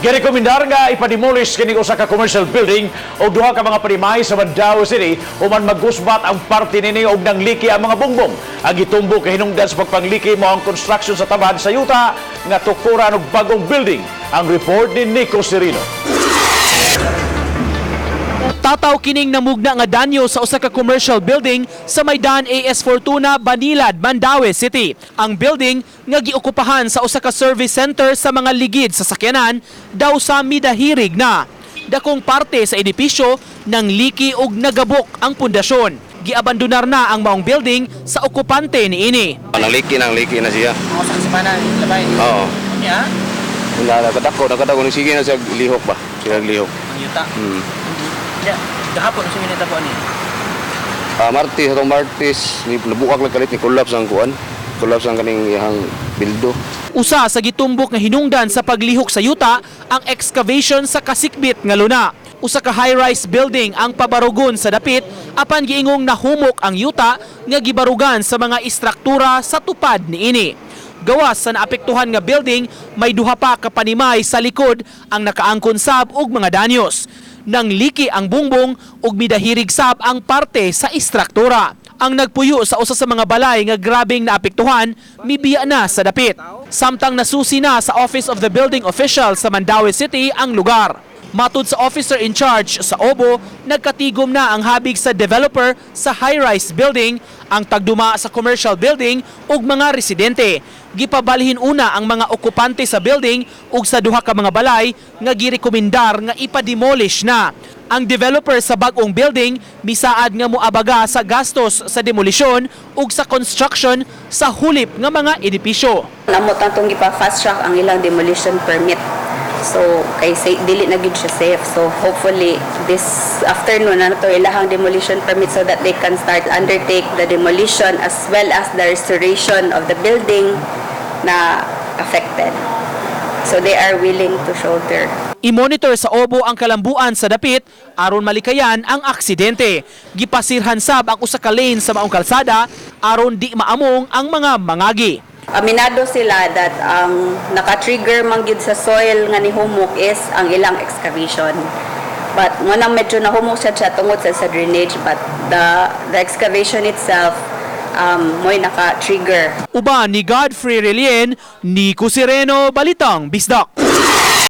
Girekomendar nga ipademolish kini usa ka commercial building o duha ka mga panimay sa Mandaue City human magusbat ang parte nini og nangliki ang mga bungbong. Ang gitumbo kay hinungdan sa pagpangliki mo ang construction sa tabad sa yuta nga tukuran og bagong building. Ang report ni Nico Serino. Tataw kining namugna nga danyo sa usa ka commercial building sa Maydan AS Fortuna, Banilad, Mandaue City. Ang building nga giokupahan sa usa ka service center sa mga ligid sa sakyanan daw sa midahirig na. Dakong parte sa edipisyo nang liki og nagabok ang pundasyon. Giabandonar na ang maong building sa okupante niini. Nang liki na siya. Sa semana labay. Oo. Ya. Nakadako sige na siya lihok ba? Siya lihok. Ang yuta. Ya, gahapon sa minita po ani. Martis, ni nabukak lang kalit ni collapse ang kuan. Collapse ang kaning ihang bildo. Usa sa gitumbok nga hinungdan sa paglihok sa yuta ang excavation sa kasikbit nga luna. Usa ka high-rise building ang pabarugon sa dapit apan giingong nahumok ang yuta nga gibarugan sa mga istruktura sa tupad niini. Gawas sa naapektuhan nga building, may duha pa ka panimay sa likod ang nakaangkon sab og mga danyos. Nang liki ang bungbong ug midahirig sab ang parte sa istruktura. Ang nagpuyo sa usa sa mga balay nga grabing naapektuhan, mibiya na sa dapit. Samtang nasusi na sa Office of the Building Official sa Mandaue City ang lugar. Matud sa officer in charge sa OBO, nagkatigom na ang habig sa developer sa high-rise building, ang tagduma sa commercial building ug mga residente. Gipabalhin una ang mga okupante sa building ug sa duha ka mga balay nga girekomendar nga ipademolish na. Ang developer sa bag-ong building misaad nga moabaga sa gastos sa demolisyon ug sa construction sa hulip nga mga edipisyo. Namot natong gipa-fast track ang ilang demolition permit. So kay dili na gid siya safe. So hopefully this afternoon na to ilahang demolition permit so that they can start undertake the demolition as well as the restoration of the building na affected. So they are willing to shoulder. I-monitor sa OBO ang kalambuan sa dapit aron malikayan ang aksidente. Gipasirhan sab ang usa ka lane sa maong kalsada aron di maamong ang mga mangagi. Aminado sila that ang naka-trigger man gyud sa soil nga nihumok is ang ilang excavation. But nganang medyo nahumok siya tungod sa drainage, but the excavation itself mo'y naka-trigger. Uban ni Godfrey Relien, Nico Sereno, Balitang Bisdak.